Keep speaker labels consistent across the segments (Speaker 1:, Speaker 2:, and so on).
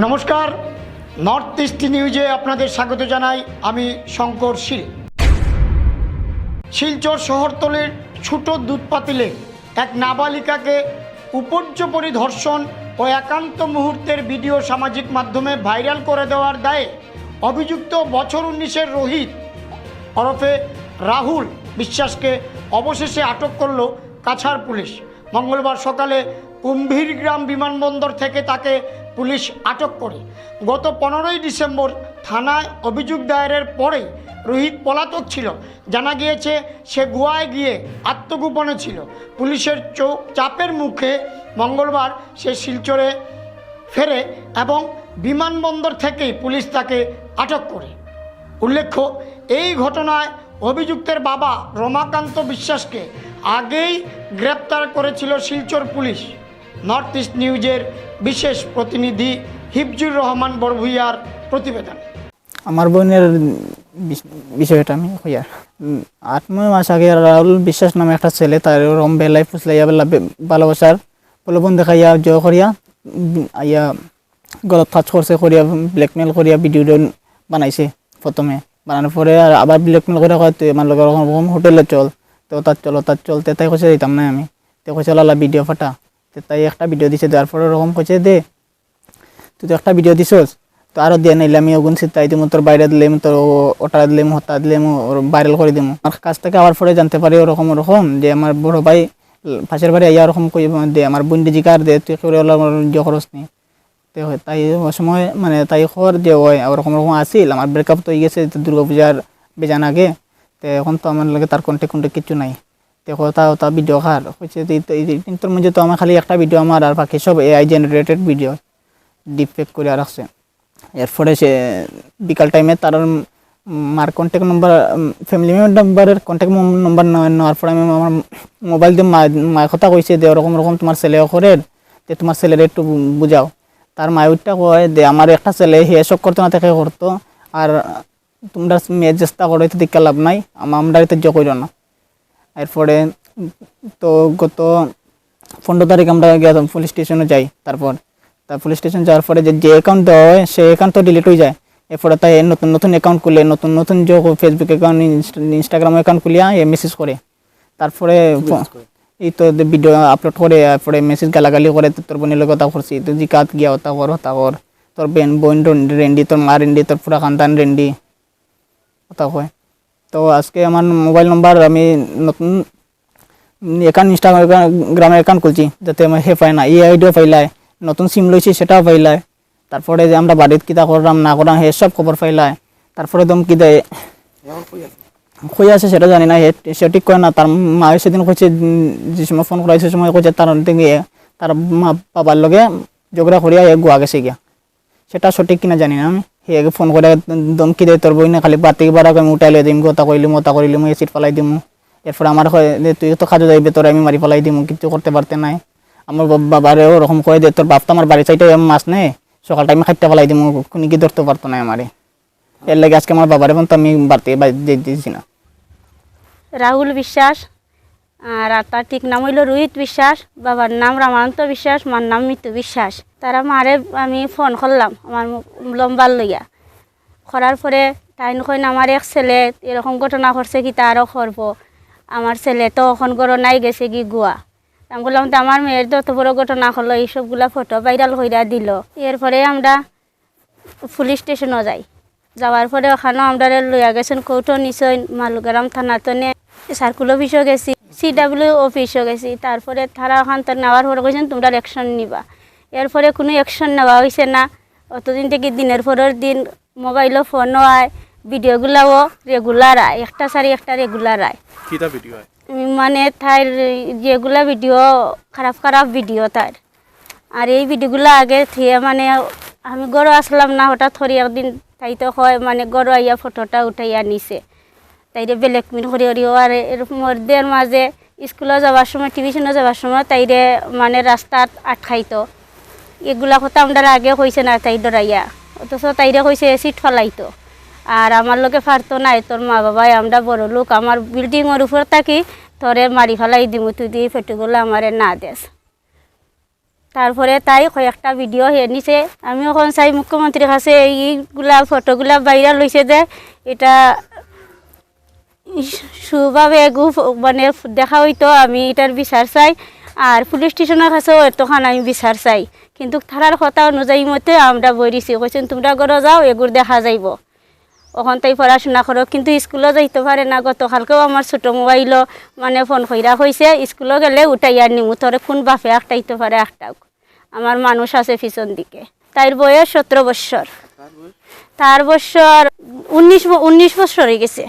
Speaker 1: নমস্কার, north east নিউজে আপনাদের স্বাগত জানাই। আমি শঙ্কর শীল। শিলচর শহরতলির ছোট দুধপাতিলে এক নাবালিকাকে উপর্যুপরি ধর্ষণ ও একান্ত মুহূর্তের ভিডিও সামাজিক মাধ্যমে ভাইরাল করে দেওয়ার দায়ে অভিযুক্ত বছর 19-এর রোহিত ওরফে রাহুল বিশ্বাসকে অবশেষে আটক করল কাছাড় পুলিশ। মঙ্গলবার সকালে কুম্ভীরগ্রাম বিমানবন্দর থেকে তাকে পুলিশ আটক করে। গত 15ই ডিসেম্বর থানায় অভিযোগ দায়েরের পরেই রোহিত পলাতক ছিল। জানা গিয়েছে সে গোয়ায় গিয়ে আত্মগোপনে ছিল। পুলিশের চাপের মুখে মঙ্গলবার সে শিলচরে ফেরে এবং বিমানবন্দর থেকেই পুলিশ তাকে আটক করে। উল্লেখ্য, এই ঘটনায় অভিযুক্তের বাবা রমাকান্ত বিশ্বাসকে আগেই গ্রেপ্তার করেছিল শিলচর পুলিশ। নর্থ ইস্ট নিউজের বিশেষ প্রতিনিধি হিফজুর রহমান বড়ভূইয়ার প্রতিবেদন।
Speaker 2: আমার বোনের বিষয়টা আমি কইয়া 8-9 মাস আগে রাহুল বিশ্বাস নামে একটা ছেলে তার রম বেলায় ফুসলাইয়া বেলা ভালোবাসার প্রলোভন দেখাইয়া জয় করিয়া আইয়া গলত ফাঁস করছে করিয়া ব্ল্যাকমেল করিয়া ভিডিও বানাইছে। প্রথমে বানানোর পরে আর আবার ব্ল্যাকমেল করে কয় তুই আমার লগে রকম হোটেলে চল, তো তার চলতে তাই কইছে দিতাম না আমি, তো কইছে লালা ভিডিও ফাটা, তো তাই একটা ভিডিও দিছে। দেওয়ার পরে ওরকম কইছে দে তুই তো একটা ভিডিও দিছস, তো আরও দিয়ে নাইলে আমি ওগুন তাই দিমু, তোর বাইরে দিলাম, তোর ওটা দিলাম, হত্যা দিলাম, ওর ভাইরাল করে দিমু। আমার কাছ থেকে আবার পরে জানতে পারি ওরকম যে আমার বড় ভাই পাশের বাড়ি আইয়া ওরকম কই দে আমার বন্ডি জিকার দে তুই করে ইয়ে খরচ নি। তো তাই ওই সময় মানে তাই খবর যে ওই ওরকম আসিল। আমার ব্রেকআপ তো হয়ে গেছে দুর্গা পূজার বেজান আগে, তো এখন তো আমার লাগে তার কন্টেক্ট কিছু নাই। তো তা ভিডিও খার হচ্ছে তোর মধ্যে তো আমার খালি একটা ভিডিও আমার, আর বাকি সব AI জেনারেটেড ভিডিও ডিপফেক্ট করে রাখছে। এরপরে সে বিকাল টাইমে তার মার কন্ট্যাক্ট নম্বর, ফ্যামিলি মেম্বারের কন্ট্যাক্ট নম্বর নেওয়ার পরে আমি আমার মোবাইল দিয়ে মায়ের কথা কইছে যে ওরকম তোমার ছেলে করে যে তোমার ছেলের একটু বুঝাও। তার মায়ুরটা কয় যে আমার একটা ছেলে হে এসব করতো না থেকে করতো, আর তোমরা মেয়ের চেষ্টা করো তো দীক্ষা লাভ নাই, আমরা এতে জয় করো না। এরপরে তো গত 15 তারিখ আমরা গেলাম পুলিশ স্টেশনে যাই। তারপর পুলিশ স্টেশন যাওয়ার পরে যে অ্যাকাউন্ট দেওয়া হয় সেই অ্যাকাউন্ট তো ডিলিট হয়ে যায়। এরপরে তাই নতুন অ্যাকাউন্ট খুলে নতুন যে ফেসবুক অ্যাকাউন্ট, ইনস্টাগ্রাম অ্যাকাউন্ট খুলিয়া মেসেজ করে, তারপরে এই তো ভিডিও আপলোড করে, তারপরে মেসেজ গালাগালি করে তোর বোনের লোক কথা করছি, তুই জিকাত গিয়া হতা কর, তোর বোন রেন্ডি, তোর মা রেন্ডি, তোর পুরা খানদান রেন্ডি কথা কয়। তো আজকে আমার মোবাইল নম্বর আমি নতুন অ্যাকাউন্ট ইনস্টাগ্রামের অ্যাকাউন্ট খুলছি যাতে আমার হে পায় না, এই আইডিও পাইলায়, নতুন সিম লইছি সেটাও পাইলায়। তারপরে যে আমরা বাড়িতে কিতা করলাম না করলাম হে সব খবর পাইলায়। তারপরে দম কি দেয় কই আছে সেটা জানি না, সে ঠিক করে না। তার মা সেদিন কইছে যে সময় ফোন করাইছে সে সময় কইছে তার মা বাবার লগে ঝগড়া করিয়া গোয়া গেছে গিয়া, সেটা সঠিক কিনা জানি না আমি। হে ফোন করে দমকি দেয় তোর বই না খালি বাতি বাড়া আমি উঠাই লে দিম, কথা কইলিম এসিড ফেলাই দিমু। এরপরে আমার কয় তুই তো কাজে যাইবে, তোর আমি মারি ফেলাই দিমু, কিছু করতে পারতে নাই। আমার বাবারেও ওরকম কয়ে দে তোর বাপ তো আমার বাড়ি চাইতে মাছ নেই, সকাল টাইমে খাইতে ফেলাই দিমু, কোনো কি ধরতে পারতো না আমারে। এর লাগে আজকে আমার বাবার এখন তো আমি বাড়তে দিয়েছি না।
Speaker 3: রাহুল বিশ্বাস, আর তার ঠিক নাম হইল রোহিত বিশ্বাস, বাবার নাম রামানন্ত বিশ্বাস, মার নাম মিতু বিশ্বাস। তারা মারে আমি ফোন করলাম আমার লম্বার লইয়া, করার পরে তাই কইন আমার এক ছেলে এরকম ঘটনা করছে কি তারও করবো, আমার ছেলে তো এখন গড় নাই গেছে কি গোয়া। আমি বললাম তো আমার মেয়ের যত বড় ঘটনা হলো এইসবগুলা ফটো ভাইরাল হইয়া দিল। এরপরে আমরা পুলিশ স্টেশনও যাওয়ার পরে ওখানেও আমরা লইয়া গেছেন কৌটো নিশ্চয় মালুগ্রাম থানা তো সার্কুল অফিসও গেছি, CW অফিসও গেছি। তারপরে তারা ওখান তো নেওয়ার পরে কইছেন তোমরা অ্যাকশন নিবা। এরপরে কোনো অ্যাকশন নেওয়া হয়েছে না। অতদিন থেকে দিনের পরের দিন মোবাইলও ফোনও আয়, ভিডিওগুলাও রেগুলার আয়, একটা সারি একটা রেগুলার আয়। মানে তার যেগুলা ভিডিও খারাপ ভিডিও তার, আর এই ভিডিওগুলো আগে থেকে মানে আমি গড় আসলাম না, হঠাৎ ধরি একদিন তাই তো হয় মানে গড় আইয়া ফটোটা উঠাইয়া নিছে, তাইরে ব্ল্যাকমেল করিও। আর এর মধ্যে মাঝে স্কুলে যাওয়ার সময় টিউশনে যাওয়ার সময় তাইরে মানে রাস্তাত আটকাইতো, এগুলা কথা আমরা আগে কইছে না তাই ডরাইয়া, অথচ তাইরে কইছে অ্যাসিড ফেলাইতো। আর আমার লোকে পারতো না, তোর মা বাবাই আমরা বড় লোক, আমার বিল্ডিংয়ের উপর থাকি তোরে মারি ফেলাই দিমু, তুই দিয়ে ফেটুগুলো আমারে না দেস। তারপরে তাই কয়েকটা ভিডিও হে নিছে। আমি এখন চাই মুখ্যমন্ত্রীর কাছে এইগুলা ফটোগুলা ভাইরাল হয়েছে যে এটা সুভাবে মানে দেখা হইতো, আমি এটার বিচার চাই। আর পুলিশ স্টেশনের কাছেও এতখান আমি বিচার চাই, কিন্তু তারার কথা অনুযায়ী মতে আমরা বইরিছি, কইছেন তোমরা ঘরে যাও, এগুলো দেখা যাইব, ওখান তাই পড়াশোনা করো। কিন্তু স্কুলও যাইতে পারে না। গতকালকেও আমার ছোটো মোবাইলও মানে ফোন কইরা হয়েছে, স্কুলও গেলে উঠাইয়ার নিমু, তোরে কোন বাপে একটাইতে পারে একটাও। আমার মানুষ আছে পিছন দিকে। তাইর বয়স 17 বছর, তার বছর 19 বছর হয়ে গেছে।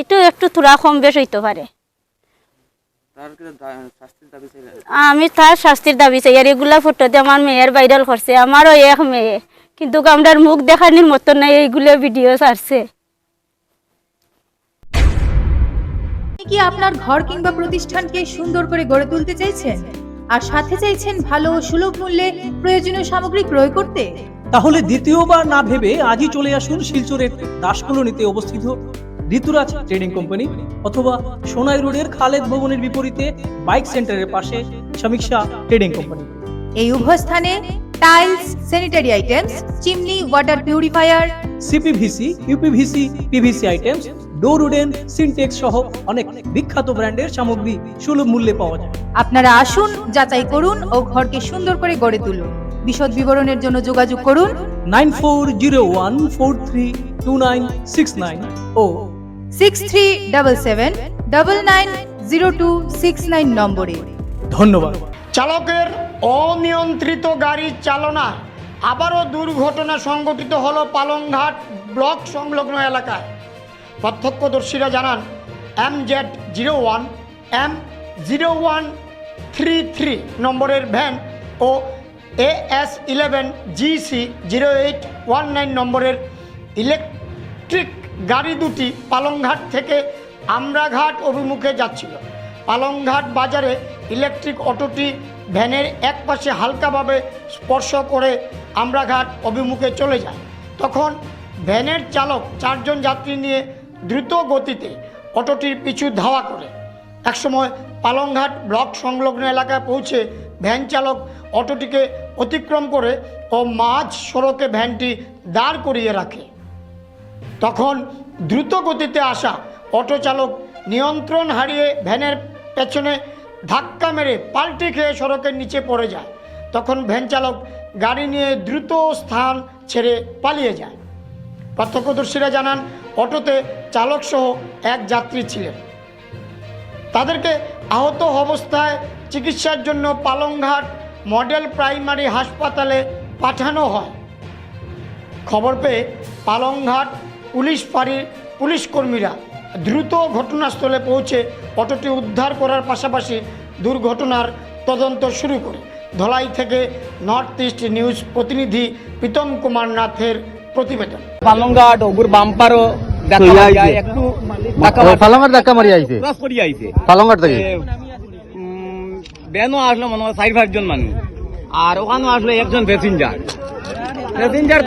Speaker 3: এটু একটু থোড়া কম বেশ হইতে পারে। আমি তার শাস্তির দাবি চাই। আর এগুলা ফটোতে আমার মেয়ের ভাইরাল করছে, আমারও এক মেয়ে, কিন্তু আমরার মুখ দেখানির মতো নাই, এইগুলো ভিডিও ছাড়ছে।
Speaker 4: আপনি কি আপনার ঘর কিংবা প্রতিষ্ঠানকে সুন্দর করে গড়ে তুলতে চাইছেন আর সাথে চাইছেন ভালো ও সুলভ মূল্যে প্রয়োজনীয় সামগ্রী ক্রয় করতে?
Speaker 5: তাহলে দ্বিতীয়বার না ভেবে আজই চলে আসুন শিলচরের দাসকলোনিতে অবস্থিত ঋতুরাজ ট্রেডিং কোম্পানি অথবা সোনাই রোডের খালেদ ভবনের বিপরীতে বাইক সেন্টারের পাশে সমীক্ষা ট্রেডিং কোম্পানি।
Speaker 4: এই উভয় স্থানে tiles, sanitary items, chimney, water purifier,
Speaker 5: CPVC, uPVC, PVC items, ডোর উডেন, সিনটেক্স সহ অনেক বিখ্যাত ব্র্যান্ডের সামগ্রী সুলভ মূল্যে পাওয়া যায়।
Speaker 4: আপনারা আসুন, যাচাই করুন ও ঘরকে সুন্দর করে গড়ে তুলুন। বিশদ বিবরণের জন্য যোগাযোগ করুন
Speaker 5: 9401432969 ও
Speaker 4: 6377990269 নম্বরে।
Speaker 5: ধন্যবাদ।
Speaker 1: চালকের অনিয়ন্ত্রিত গাড়ি চালনা আবারও দুর্ঘটনা সংঘটিত হলো পালংঘাট ব্লক সংলগ্ন এলাকায়। প্রত্যক্ষদর্শীরা জানান MZ01 M0133 নম্বরের ভ্যান ও AS11 GC 0819 নম্বরের ইলেকট্রিক গাড়ি দুটি পালংঘাট থেকে আমরাঘাট অভিমুখে যাচ্ছিল। পালংঘাট বাজারে ইলেকট্রিক অটোটি ভ্যানের এক পাশে হালকাভাবে স্পর্শ করে আমরাঘাট অভিমুখে চলে যায়। তখন ভ্যানের চালক 4 জন যাত্রী নিয়ে দ্রুত গতিতে অটোটির পিছু ধাওয়া করে। একসময় পালংঘাট ব্লক সংলগ্ন এলাকায় পৌঁছে ভ্যান চালক অটোটিকে অতিক্রম করে ও মাঝ সড়কে ভ্যানটি দাঁড় করিয়ে রাখে। তখন দ্রুত গতিতে আসা অটো চালক নিয়ন্ত্রণ হারিয়ে ভ্যানের পেছনে ধাক্কা মেরে পাল্টি খেয়ে সড়কের নিচে পড়ে যায়। তখন ভ্যান চালক গাড়ি নিয়ে দ্রুত স্থান ছেড়ে পালিয়ে যায়। প্রত্যক্ষদর্শীরা জানান অটোতে চালকসহ এক যাত্রী ছিলেন। তাদেরকে আহত অবস্থায় চিকিৎসার জন্য পালংঘাট মডেল প্রাইমারি হাসপাতালে পাঠানো হয়। খবর পেয়ে পালংঘাট পুলিশ ফাঁড়ির পুলিশ কর্মীরা দ্রুত ঘটনাস্থলে পৌঁছে অটোটি উদ্ধার করার পাশাপাশি দুর্ঘটনার তদন্ত শুরু করে। ধলাই থেকে নর্থ ইস্ট নিউজ প্রতিনিধি প্রীতম কুমার নাথের প্রতিবেদন।
Speaker 6: পালংঘাট ওগুর বাম্পারও একটু
Speaker 7: পালংঘাট ধাক্কা মারি আইছে
Speaker 6: ক্রস করি আইছে
Speaker 7: পালংঘাট থেকে
Speaker 6: ব্যানও আসলো মনে হয় 4-5 জন মানুষ, আর ওখানেও আসলো একজন প্যাসেঞ্জার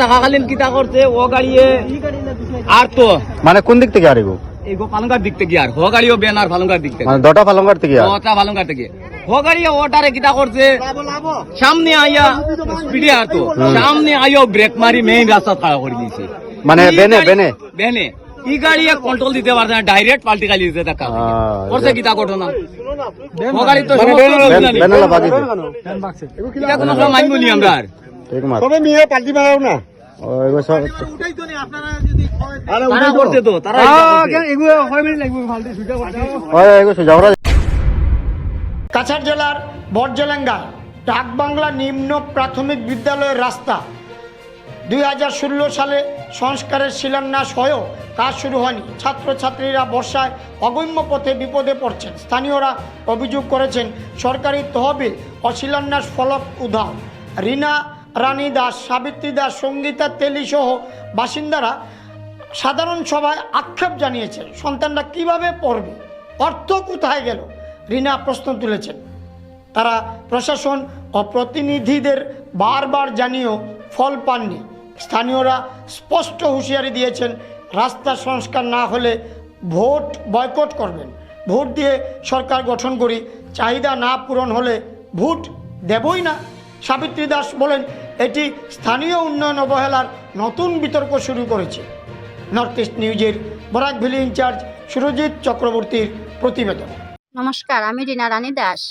Speaker 6: থাকাকালীন কিতা করছে ও গাড়িয়ে আর তো
Speaker 7: মানে কোন দিক থেকে আরিব
Speaker 6: এই পালংঘাট দিক থেকে আর হ গাড়িও ব্যান আর পালংঘাট দিক থেকে
Speaker 7: মানে দটা পালংঘাট থেকে
Speaker 6: ওটা পালংঘাট থেকে হ গাড়িয়ে ওটারে কিতা করছে সামনে আইয়া স্পিডে আর তো সামনে আইয়া ব্রেক মারি মেইন রাস্তা খাড়া করে দিয়েছে।
Speaker 7: মানে বেনে
Speaker 6: বেনে ই গাড়িয়ে কন্ট্রোল দিতে পারছে না, ডাইরেক্ট পাল্টি খালি দিতে ধাক্কা করছে। কিতা ঘটনা ও গাড়ি তো
Speaker 7: বেনালা বাগিছে
Speaker 6: এটা কোনো মানব নি আমরা আর
Speaker 7: ঠিক মাত
Speaker 8: তবে মিয়া পাল্টি মারাও না
Speaker 7: ওইগো সব
Speaker 6: তারা করতে তো তারা
Speaker 7: ওই এগো সুজাওরা
Speaker 1: কাছাড় জেলার বড়জেলেঙ্গা ডাকবাংলা নিম্ন প্রাথমিক বিদ্যালয়ের রাস্তা 2016 সালে সংস্কারের শিলান্যাস হয়েও কাজ শুরু হয়নি। ছাত্রছাত্রীরা বর্ষায় অগম্য পথে বিপদে পড়ছেন। স্থানীয়রা অভিযোগ করেছেন সরকারি তহবিল ও শিলান্যাস ফলক উধাও। রীনা রানী দাস, সাবিত্রী দাস, সঙ্গীতা তেলি সহ বাসিন্দারা সাধারণ সভায় আক্ষেপ জানিয়েছেন সন্তানরা কিভাবে পড়বে, অর্থ কোথায় গেল। রীনা প্রশ্ন তুলেছেন। তারা প্রশাসন ও প্রতিনিধিদের বারবার জানিয়েও ফল পাননি। স্থানীয়রা স্পষ্ট হুঁশিয়ারি দিয়েছেন রাস্তা সংস্কার না হলে ভোট বয়কট করবেন। ভোট দিয়ে সরকার গঠন করি, চাহিদা না পূরণ হলে ভোট দেবই না। সাবিত্রী দাস বলেন, এটি স্থানীয় উন্নয়ন অবহেলার নতুন বিতর্ক শুরু করেছে। নর্থ ইস্ট নিউজের বরাক ভ্যালি ইনচার্জ সুরজিৎ চক্রবর্তীর প্রতিবেদন।
Speaker 8: নমস্কার, আমি রিনা রানী দাস,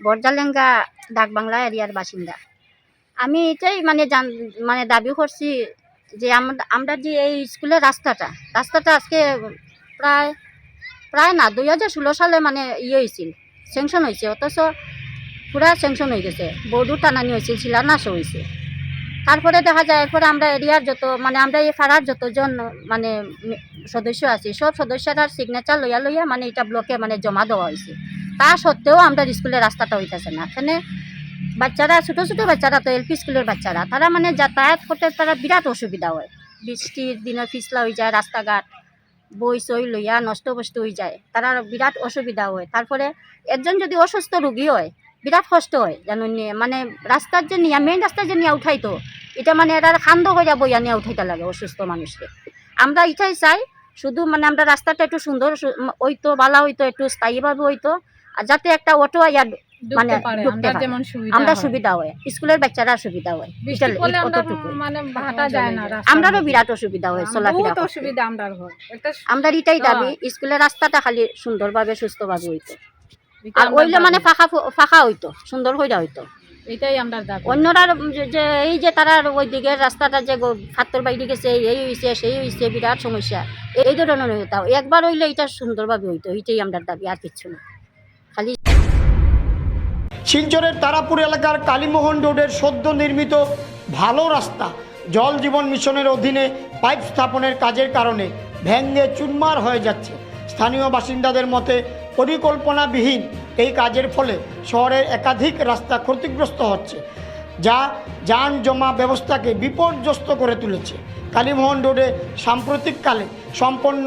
Speaker 8: বরজালেঙ্গা ডাকবাংলা এরিয়ার বাসিন্দা। আমি এটাই মানে দাবি করছি যে আমরা যে এই স্কুলের রাস্তাটা আজকে প্রায় না 2016 সালে মানে হয়েছিল, স্যাংশন হয়েছে, অথচ পুরা স্যাংশন হয়ে গেছে, বোর্ডও টানানি হয়েছিল, শিলান্যাসও হয়েছে। তারপরে দেখা যায় এরপরে আমরা এরিয়ার আমরা এই পাড়ার যতজন সদস্য আছি, সব সদস্যরা সিগনেচার লইয়া মানে এটা ব্লকে জমা দেওয়া হয়েছে। তা সত্ত্বেও আমরা স্কুলের রাস্তাটা হইতেছে না। এখানে বাচ্চারা ছোটো ছোটো বাচ্চারা, তো এলপি স্কুলের বাচ্চারা, তারা যাতায়াত করতে তারা বিরাট অসুবিধা হয়। বৃষ্টির দিনে পিছলা হয়ে যায়, রাস্তাঘাট বই সই লইয়া নষ্ট হয়ে যায়, তারা বিরাট অসুবিধা হয়। তারপরে একজন যদি অসুস্থ রোগী হয়, বিরাট কষ্ট হয় জানুন, রাস্তার যে মেইন রাস্তার যে নিয়ে উঠাইতো, এটা এটার খান্দ হইয়া বইয়া নিয়ে উঠাইতে লাগে অসুস্থ মানুষকে। আমরা এটাই চাই, শুধু আমরা রাস্তাটা একটু সুন্দর হইতো, ভালো হইতো, একটু স্থায়ীভাবে হইতো, আর যাতে একটা অটো আইয়া আমরা সুবিধা হয়, স্কুলের বাচ্চারা সুবিধা হয়, আমরারও বিরাট অসুবিধা হয় চলাফেরা। আমরা এটাই দাবি, স্কুলের রাস্তাটা খালি সুন্দরভাবে সুস্থভাবে হইতো, আর হইলে ফাঁকা হইতো, সুন্দর হইয়া হইতো।
Speaker 9: এটাই আমরা দাবি।
Speaker 8: অন্যরা যে এই যে তারা ওই দিকের রাস্তাটা যে ফাত্তর বাইরে গেছে, এই হইছে সেই হইছে, বিরাট সমস্যা, এই ধরনের হইতো। একবার হইলে এটা সুন্দরভাবে হইতো, এটাই আমরা দাবি, আর কিচ্ছু না। খালি
Speaker 1: শিলচরের তারাপুর এলাকার কালীমোহন রোডের সদ্য নির্মিত ভালো রাস্তা জল জীবন মিশনের অধীনে পাইপ স্থাপনের কাজের কারণে ভেঙে চুরমার হয়ে যাচ্ছে। স্থানীয় বাসিন্দাদের মতে পরিকল্পনাবিহীন এই কাজের ফলে শহরের একাধিক রাস্তা ক্ষতিগ্রস্ত হচ্ছে, যা যান জমা ব্যবস্থাকে বিপর্যস্ত করে তুলেছে। কালীমোহন রোডে সাম্প্রতিককালে সম্পন্ন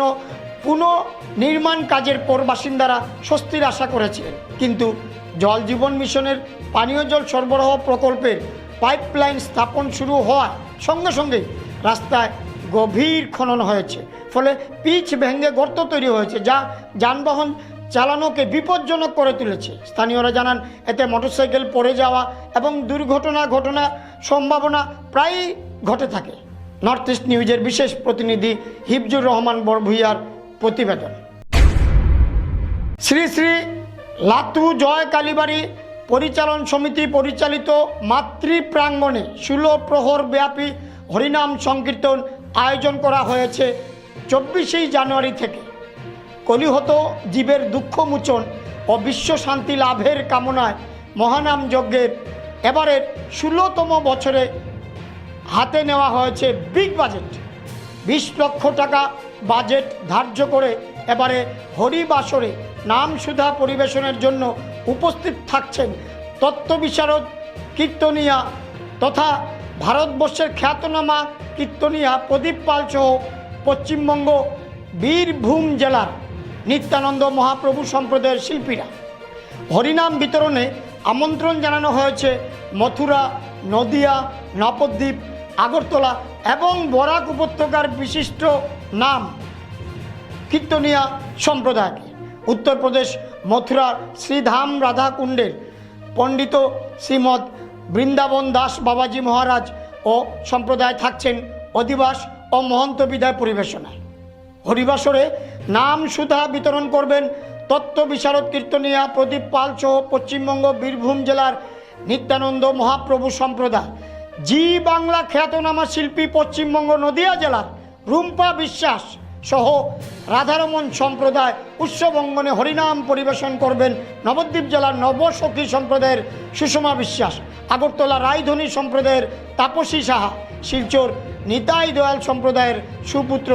Speaker 1: পুনর্নির্মাণ কাজের পর বাসিন্দারা স্বস্তির আশা করেছিলেন, কিন্তু জল জীবন মিশনের পানীয় জল সরবরাহ প্রকল্পের পাইপলাইন স্থাপন শুরু হওয়ার সঙ্গে সঙ্গেই রাস্তায় গভীর খনন হয়েছে, ফলে পিচ ভেঙে গর্ত তৈরি হয়েছে, যা যানবাহন চালানোকে বিপজ্জনক করে তুলেছে। স্থানীয়রা জানান, এতে মোটরসাইকেল পড়ে যাওয়া এবং দুর্ঘটনা সম্ভাবনা প্রায়ই ঘটে থাকে। নর্থ ইস্ট নিউজের বিশেষ প্রতিনিধি হিফজুর রহমান বরভূঁইয়ার প্রতিবেদন। শ্রী শ্রী লাতু জয় কালীবাড়ি পরিচালন সমিতি পরিচালিত মাতৃ প্রাঙ্গণে 16 প্রহর ব্যাপী হরিনাম সংকীর্তন আয়োজন করা হয়েছে 24 জানুয়ারি থেকে। কলিহত জীবের দুঃখ মোচন ও বিশ্ব শান্তি লাভের কামনায় মহানাম যজ্ঞের এবারের 16তম বছরে হাতে নেওয়া হয়েছে বিগ বাজেট। 20 লক্ষ টাকা বাজেট ধার্য করে এবারে হরিবাসরে নাম সুধা পরিবেশনের জন্য উপস্থিত থাকছেন তত্ত্ববিশারদ কীর্তনিয়া তথা ভারতবর্ষের খ্যাতনামা কীর্তনিয়া প্রদীপ পাল সহ পশ্চিমবঙ্গ বীরভূম জেলার নিত্যানন্দ মহাপ্রভু সম্প্রদায়ের শিল্পীরা। হরিনাম বিতরণে আমন্ত্রণ জানানো হয়েছে মথুরা, নদিয়া, নবদ্বীপ, আগরতলা এবং বরাক উপত্যকার বিশিষ্ট নাম কীর্তনিয়া সম্প্রদায়কে। উত্তরপ্রদেশ মথুরার শ্রীধাম রাধাকুণ্ডের পণ্ডিত শ্রীমৎ বৃন্দাবন দাস বাবাজি মহারাজ ও সম্প্রদায় থাকছেন অধিবাস ও মহন্ত বিদায় পরিবেশনায়। হরিবাসরে নাম সুধা বিতরণ করবেন তত্ত্ব বিশারদ কীর্তনিয়া প্রদীপ পাল সহ পশ্চিমবঙ্গ বীরভূম জেলার নিত্যানন্দ মহাপ্রভু সম্প্রদায়। জি বাংলা খ্যাতনামা শিল্পী পশ্চিমবঙ্গ নদিয়া জেলার রুম্পা বিশ্বাস সহ রাধারমন সম্প্রদায় উৎসব অঙ্গনে হরিনাম পরিবেশন করবেন নবদ্বীপ জেলার নবসখী সম্প্রদায়ের সুষমা বিশ্বাস, আগরতলা রায়ধনী সম্প্রদায়ের তাপসী সাহা, শিলচর নিতাই দয়াল সম্প্রদায়ের সুপুত্র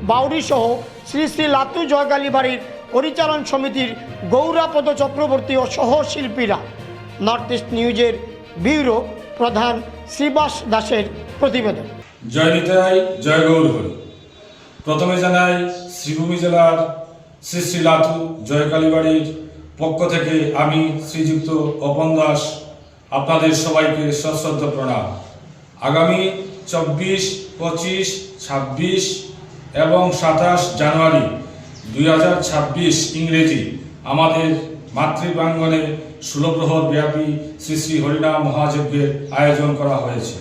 Speaker 1: বাউরি সহ শ্রী শ্রী লাতু জয়কালী বাড়ির পরিচালন সমিতির গৌরাপদ চক্রবর্তী ও সহশিল্পীরা। নর্থ ইস্ট নিউজের ব্যুরো প্রধান শ্রীবাস দাসের প্রতিবেদন।
Speaker 10: জয় নিতাই, জয় গৌর হরি। প্রথমে জানাই শ্রীভূমি জেলার শ্রী শ্রী লাতু জয়কালী বাড়ির পক্ষ থেকে আমি শ্রীযুক্ত অপন দাস আপনাদের সবাইকে সশ্রদ্ধ প্রণাম। আগামী 24, 25, 26 এবং 27 জানুয়ারি 2026 ইংরেজি আমাদের মাতৃপ্রাঙ্গণে 16 প্রহর ব্যাপী শ্রী শ্রী হরিনাম মহাযজ্ঞের আয়োজন করা হয়েছে।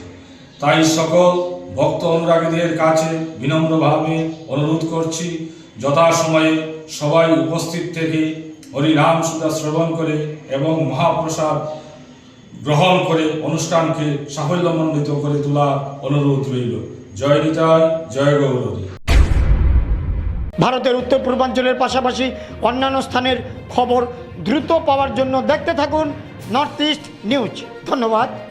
Speaker 10: তাই সকল ভক্ত অনুরাগীদের কাছে বিনম্রভাবে অনুরোধ করছি, যথাসময়ে সবাই উপস্থিত থেকে হরিনাম সুধা শ্রবণ করে এবং মহাপ্রসাদ গ্রহণ করে অনুষ্ঠানকে সাফল্যমণ্ডিত করে তোলার অনুরোধ রইল। জয় নিতাই, জয় গৌরহরি।
Speaker 1: ভারতের উত্তর পূর্বাঞ্চলের পাশাপাশি অন্যান্য স্থানের খবর দ্রুত পাওয়ার জন্য দেখতে থাকুন নর্থ ইস্ট নিউজ। ধন্যবাদ।